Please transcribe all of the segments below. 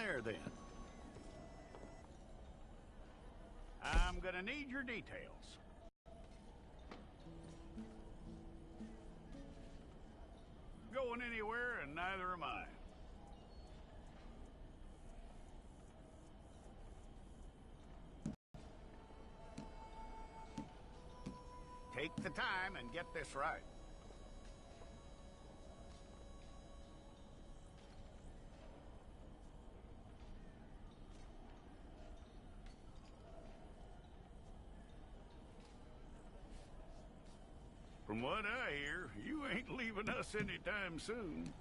there, then. I'm gonna need your details. Going anywhere, and neither am I. Take the time and get this right. From what I hear, you ain't leaving us anytime soon.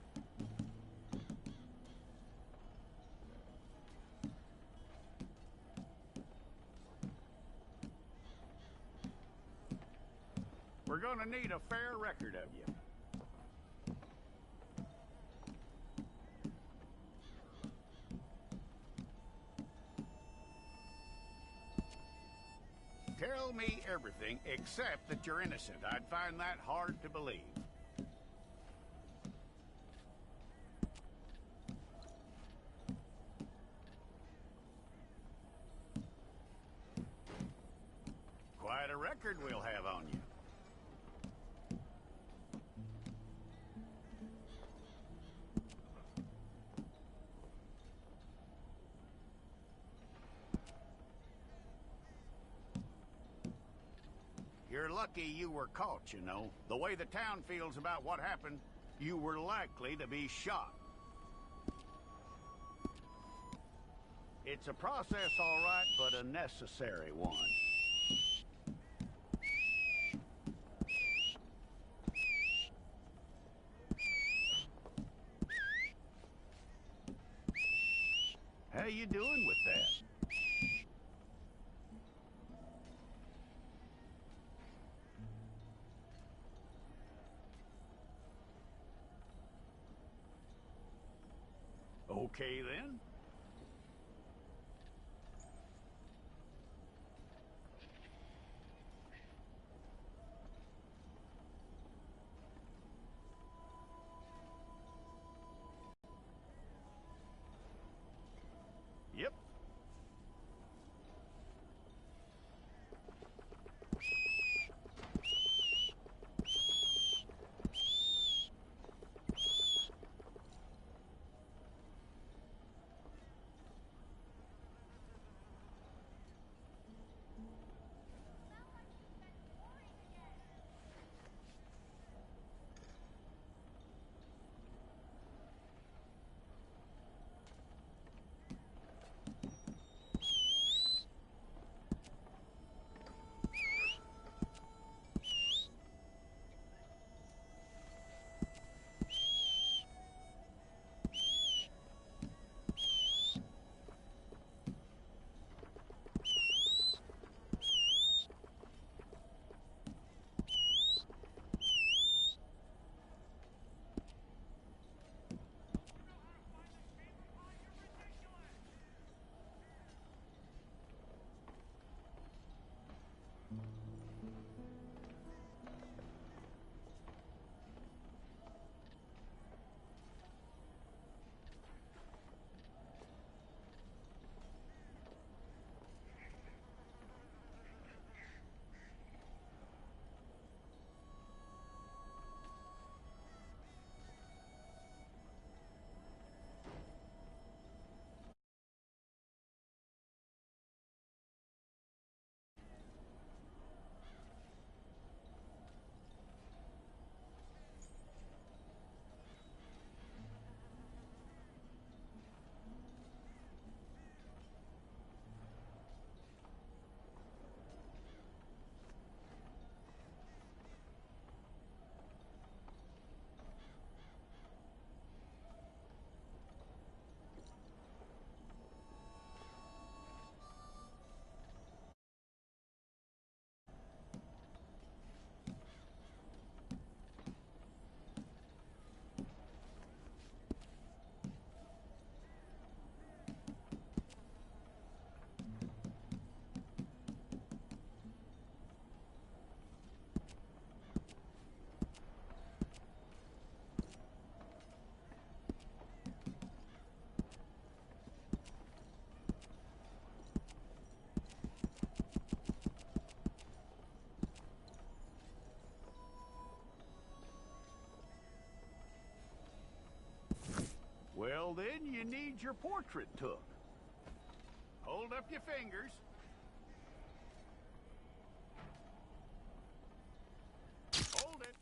We're gonna need a fair record of you. Tell me everything except that you're innocent. I'd find that hard to believe. Quite a record we'll have on you. You're lucky you were caught, you know. The way the town feels about what happened, you were likely to be shot. It's a process, all right, but a necessary one. How you doing with that? Okay, then. Yep. need your portrait took. Hold up your fingers. Hold it.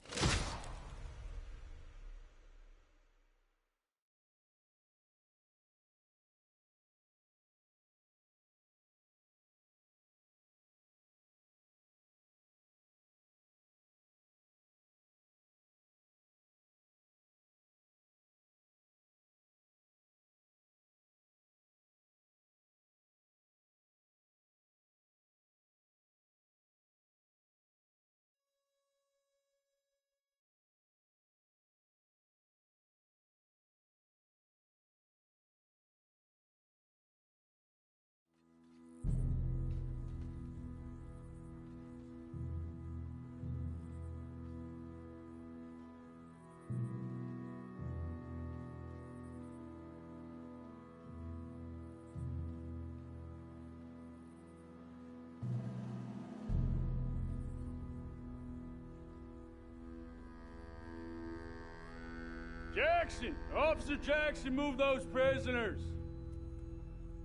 Jackson! Officer Jackson, move those prisoners!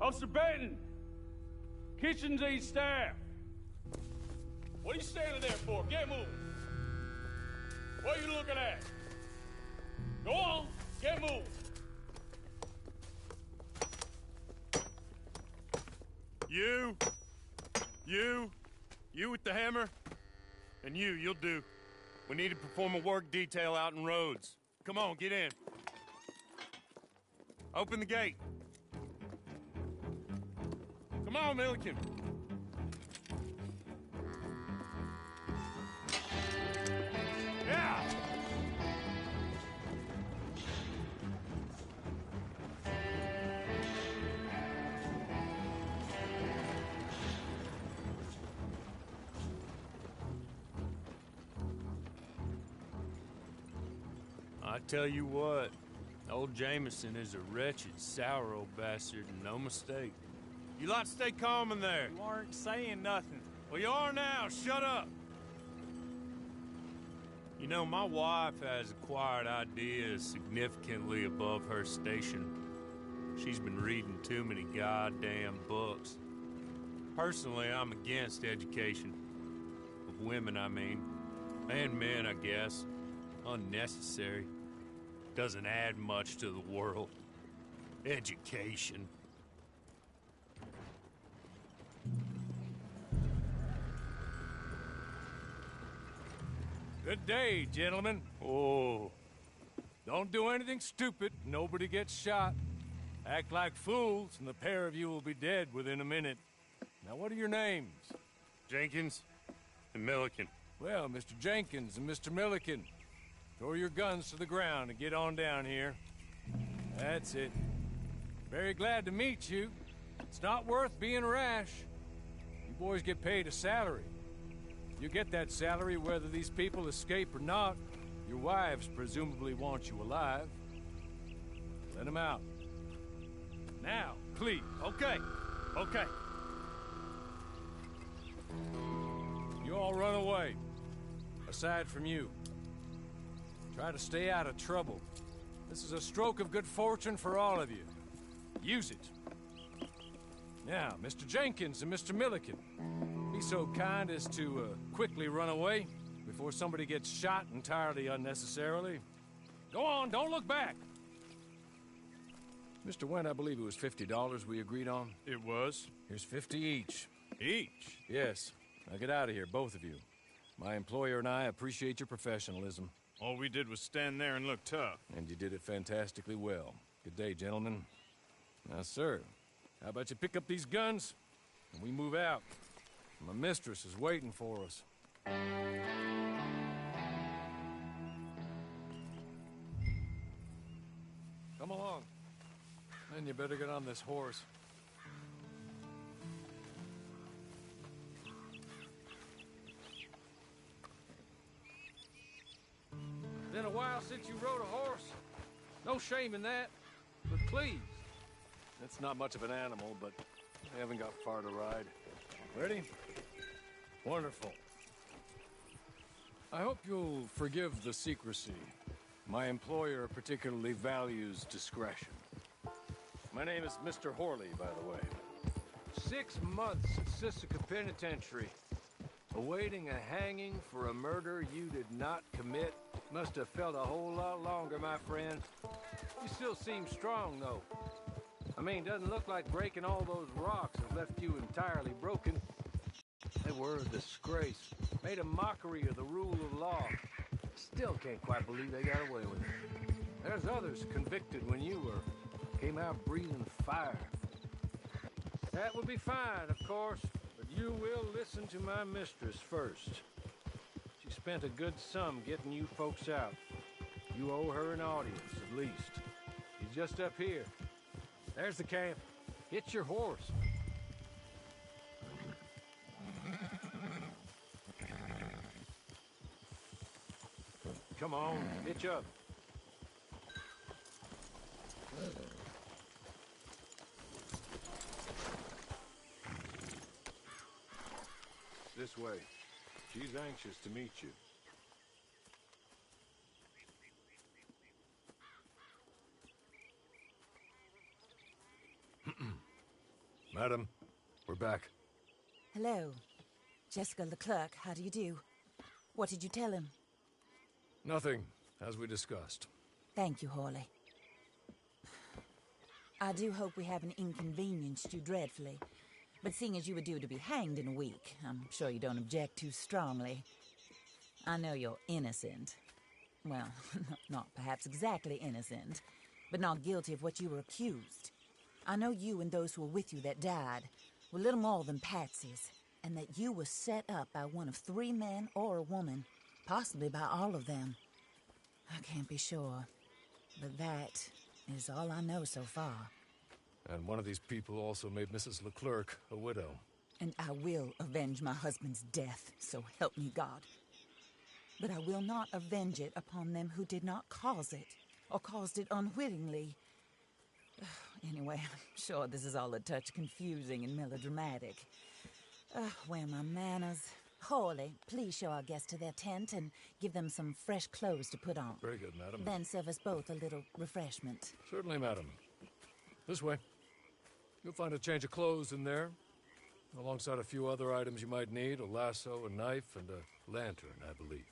Officer Benton! Kitchens aid staff! What are you standing there for? Get moving! What are you looking at? Go on! Get moving! You with the hammer? And you'll do. We need to perform a work detail out in Rhodes. Come on, get in. Open the gate. Come on, Milliken. Yeah! I tell you what, old Jameson is a wretched, sour old bastard, and no mistake. You lot stay calm in there. You aren't saying nothing. Well, you are now. Shut up. You know, my wife has acquired ideas significantly above her station. She's been reading too many goddamn books. Personally, I'm against education. Of women, I mean. And men, I guess. Unnecessary. Doesn't add much to the world. Education. Good day, gentlemen. Oh. Don't do anything stupid. Nobody gets shot. Act like fools, and the pair of you will be dead within a minute. Now, what are your names? Jenkins and Milliken. Well, Mr. Jenkins and Mr. Milliken, throw your guns to the ground and get on down here. That's it. Very glad to meet you. It's not worth being rash. You boys get paid a salary. You get that salary whether these people escape or not. Your wives presumably want you alive. Let them out. Now, please. Okay. You all run away. Aside from you. Try to stay out of trouble. This is a stroke of good fortune for all of you. Use it. Now, Mr. Jenkins and Mr. Milliken, be so kind as to quickly run away before somebody gets shot entirely unnecessarily. Go on, don't look back. Mr. Wendt, I believe it was $50 we agreed on. It was. Here's 50 each. Each? Yes. Now get out of here, both of you. My employer and I appreciate your professionalism. All we did was stand there and look tough. And you did it fantastically well. Good day, gentlemen. Now, sir, how about you pick up these guns, and we move out? My mistress is waiting for us. Come along. Then you better get on this horse. Been a while since you rode a horse. No shame in that, but please. It's not much of an animal, but I haven't got far to ride. Ready? Wonderful. I hope you'll forgive the secrecy. My employer particularly values discretion. My name is Mr. Horley, by the way. 6 months at Sisika Penitentiary, awaiting a hanging for a murder you did not commit. Must have felt a whole lot longer, my friend. You still seem strong, though. I mean, doesn't look like breaking all those rocks has left you entirely broken. They were a disgrace. Made a mockery of the rule of law. Still can't quite believe they got away with it. There's others convicted when you were. Came out breathing fire. That would be fine, of course, but you will listen to my mistress first. She spent a good sum getting you folks out. You owe her an audience, at least. She's just up here. There's the camp. Hitch your horse. Come on, hitch up. This way. She's anxious to meet you. Madam, we're back. Hello. Jessica Leclerc, how do you do? What did you tell him? Nothing, as we discussed. Thank you, Horley. I do hope we haven't inconvenienced you dreadfully. But seeing as you were due to be hanged in a week, I'm sure you don't object too strongly. I know you're innocent. Well, not perhaps exactly innocent, but not guilty of what you were accused. I know you and those who were with you that died were little more than patsies, and that you were set up by one of 3 men or a woman, possibly by all of them. I can't be sure, but that is all I know so far. And one of these people also made Mrs. Leclerc a widow. And I will avenge my husband's death, so help me God. But I will not avenge it upon them who did not cause it, or caused it unwittingly. Anyway, I'm sure this is all a touch confusing and melodramatic. Where are my manners? Horley, please show our guests to their tent and give them some fresh clothes to put on. Very good, madam. Then serve us both a little refreshment. Certainly, madam. This way. You'll find a change of clothes in there, alongside a few other items you might need, a lasso, a knife, and a lantern, I believe.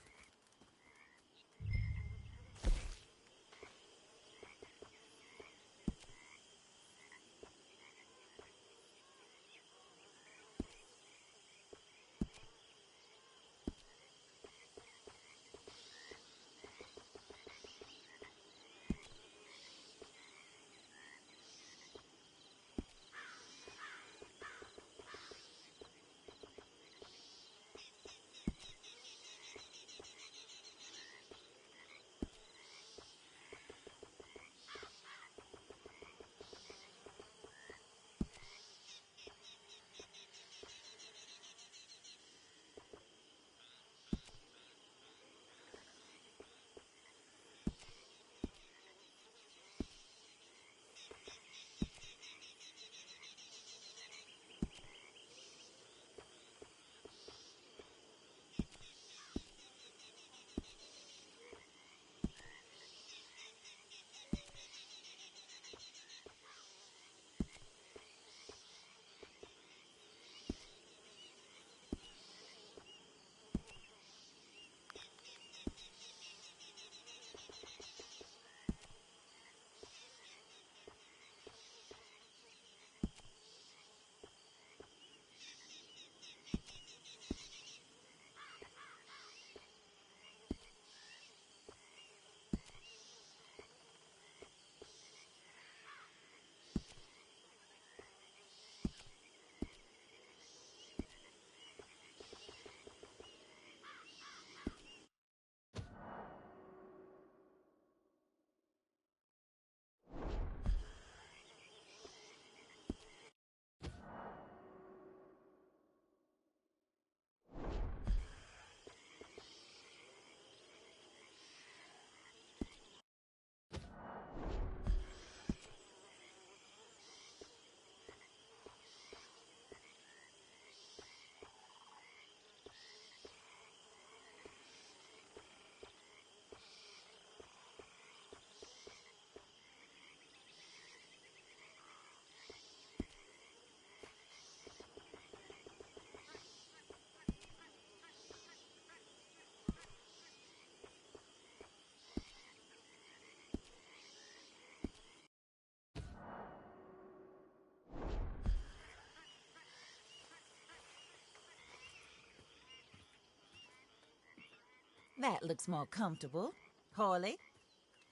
That looks more comfortable. Hawley,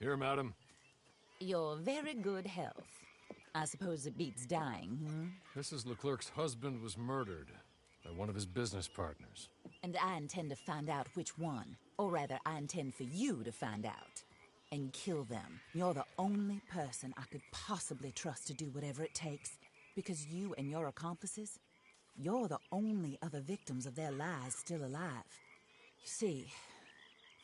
Here, madam. your very good health. I suppose it beats dying, Mrs. Leclerc's husband was murdered by one of his business partners. And I intend to find out which one. Or rather, I intend for you to find out. And kill them. You're the only person I could possibly trust to do whatever it takes. Because you and your accomplices, you're the only other victims of their lies still alive. You see,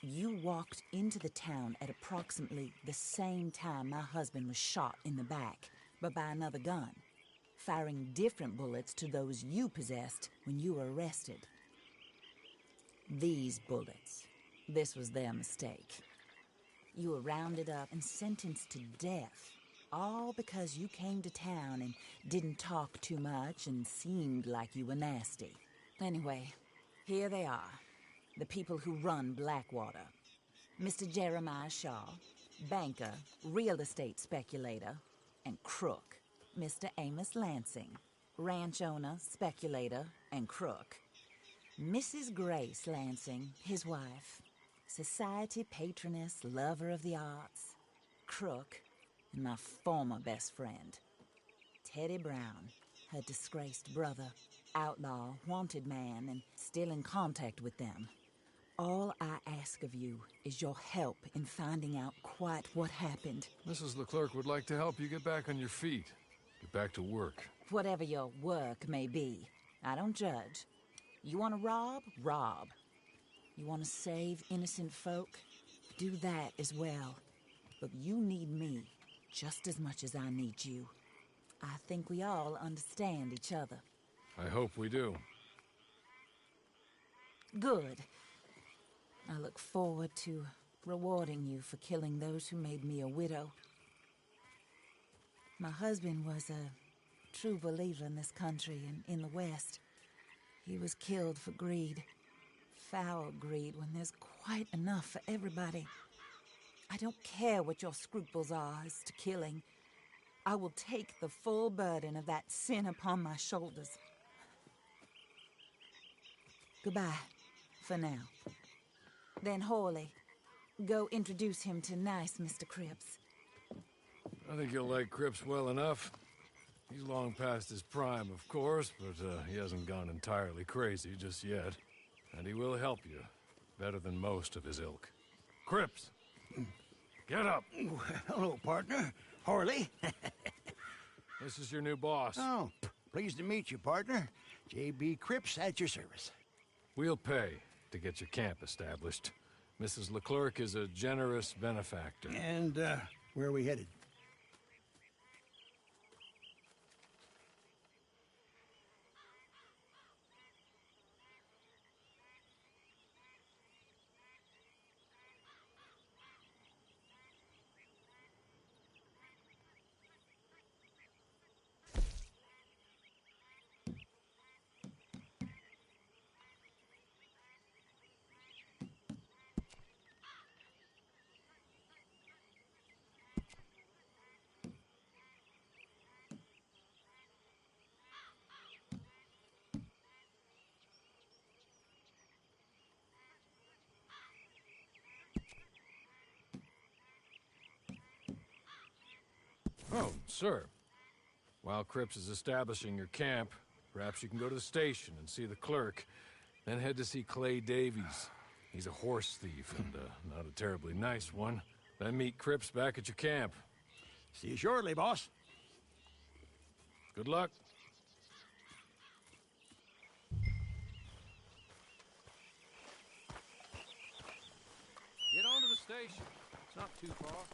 you walked into the town at approximately the same time my husband was shot in the back, but by another gun, firing different bullets to those you possessed when you were arrested. These bullets, this was their mistake. You were rounded up and sentenced to death, all because you came to town and didn't talk too much and seemed like you were nasty. Anyway, here they are, the people who run Blackwater. Mr. Jeremiah Shaw, banker, real estate speculator, and crook. Mr. Amos Lansing, ranch owner, speculator, and crook. Mrs. Grace Lansing, his wife, society patroness, lover of the arts, crook, and my former best friend. Teddy Brown, her disgraced brother, outlaw, wanted man, and still in contact with them. All I ask of you is your help in finding out quite what happened. Mrs. Leclerc would like to help you get back on your feet. Get back to work. Whatever your work may be, I don't judge. You want to rob? Rob. You want to save innocent folk? Do that as well. But you need me just as much as I need you. I think we all understand each other. I hope we do. Good. I look forward to rewarding you for killing those who made me a widow. My husband was a true believer in this country and in the West. He was killed for greed. Foul greed when there's quite enough for everybody. I don't care what your scruples are as to killing. I will take the full burden of that sin upon my shoulders. Goodbye, for now. Then Hawley, go introduce him to nice Mr. Cripps. I think you'll like Cripps well enough. He's long past his prime, of course, but he hasn't gone entirely crazy just yet. And he will help you, better than most of his ilk. Cripps! Get up! Hello, partner. Harley. This is your new boss. Oh, pleased to meet you, partner. J.B. Cripps at your service. We'll pay to get your camp established. Mrs. Leclerc is a generous benefactor. And, where are we headed? Oh, sir. While Cripps is establishing your camp, perhaps you can go to the station and see the clerk, then head to see Clay Davies. He's a horse thief, and not a terribly nice one. Then meet Cripps back at your camp. See you shortly, boss. Good luck. Get on to the station. It's not too far.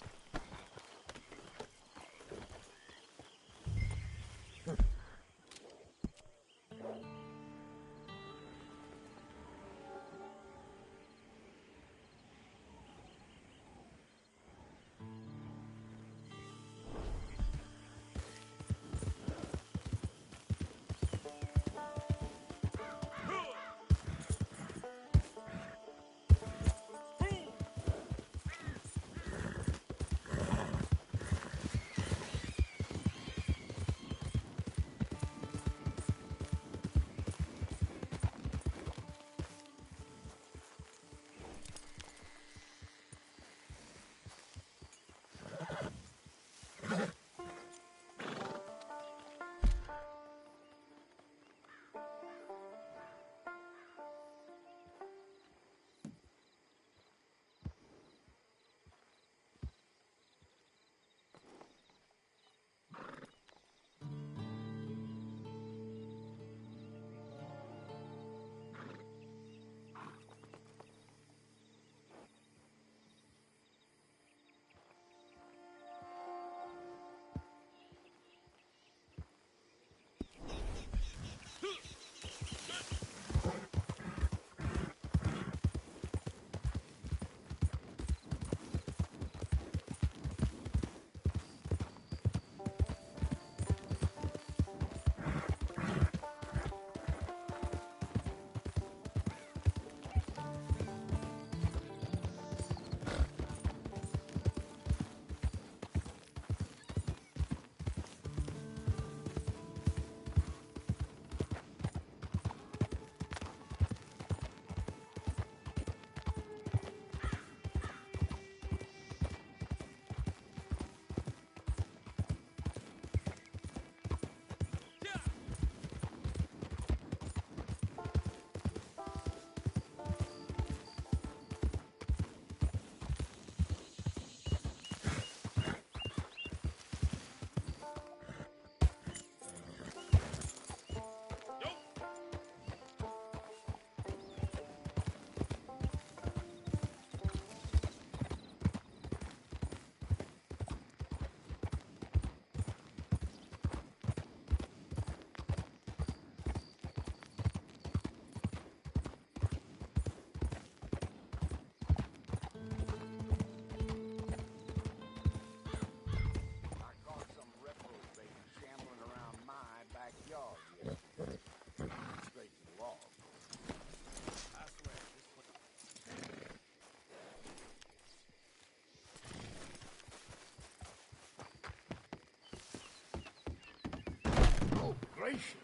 gracious.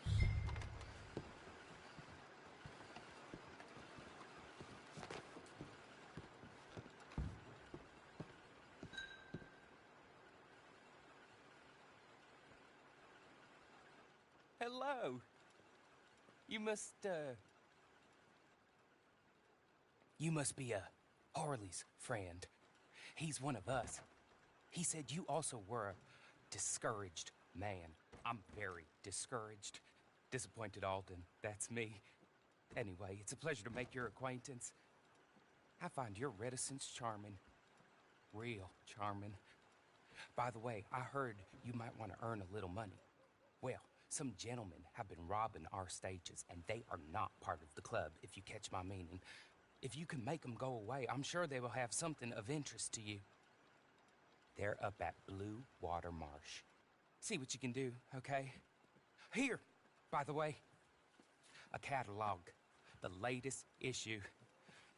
Hello. You must be Harley's friend. He's one of us. He said you also were a discouraged man. I'm very discouraged. Disappointed Alden, that's me. Anyway, it's a pleasure to make your acquaintance. I find your reticence charming. Real charming. By the way, I heard you might want to earn a little money. Well, some gentlemen have been robbing our stages, and they are not part of the club, if you catch my meaning. If you can make them go away, I'm sure they will have something of interest to you. They're up at Blue Water Marsh. See what you can do, okay? Here, by the way, a catalog. The latest issue.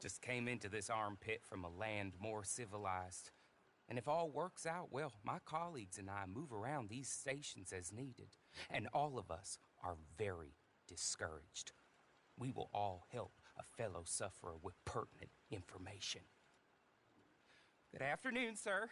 Just came into this armpit from a land more civilized. And if all works out, well, my colleagues and I move around these stations as needed. And all of us are very discouraged. We will all help a fellow sufferer with pertinent information. Good afternoon, sir.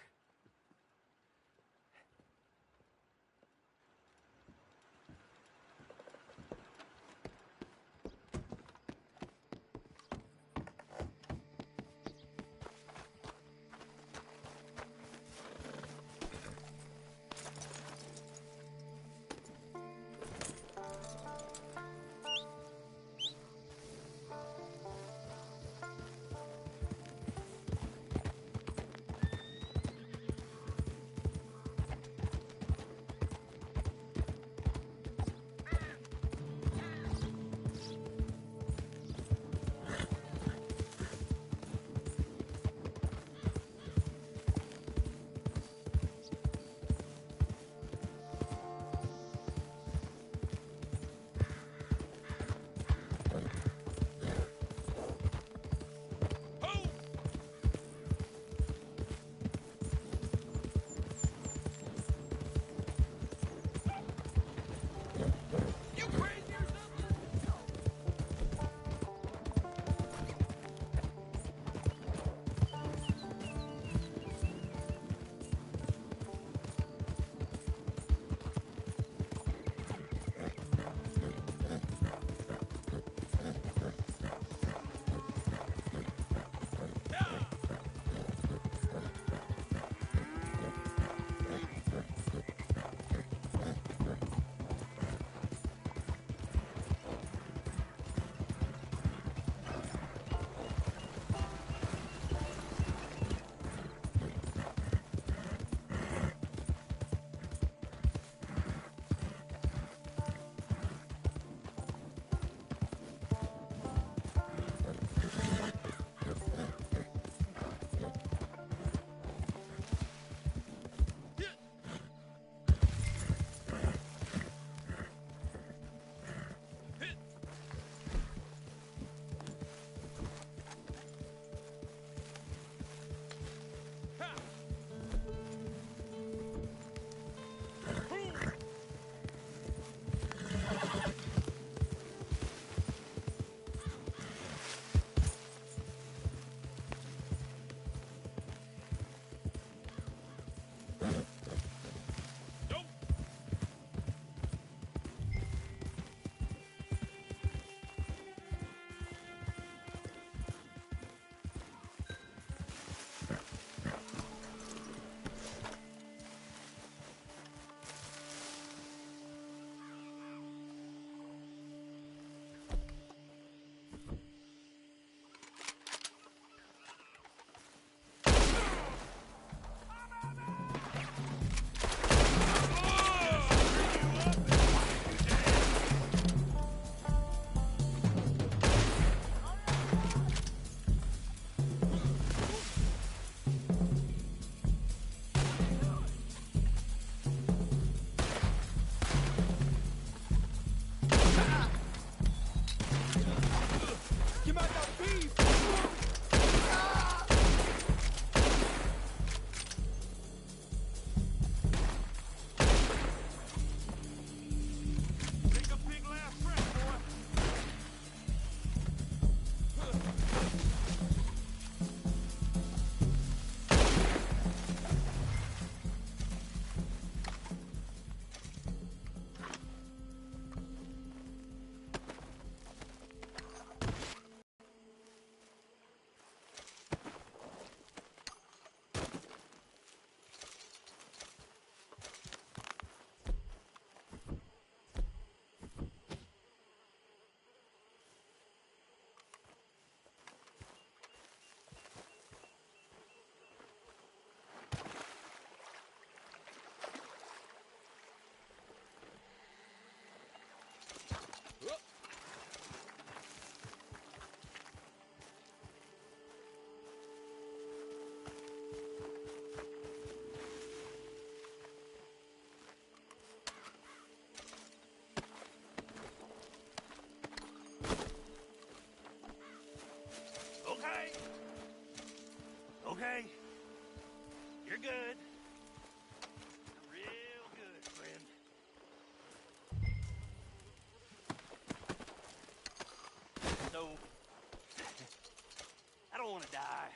want to die,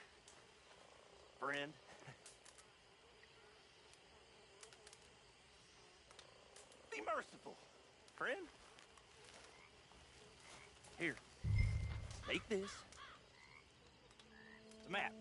friend. Be merciful, friend. Here, take this. The map.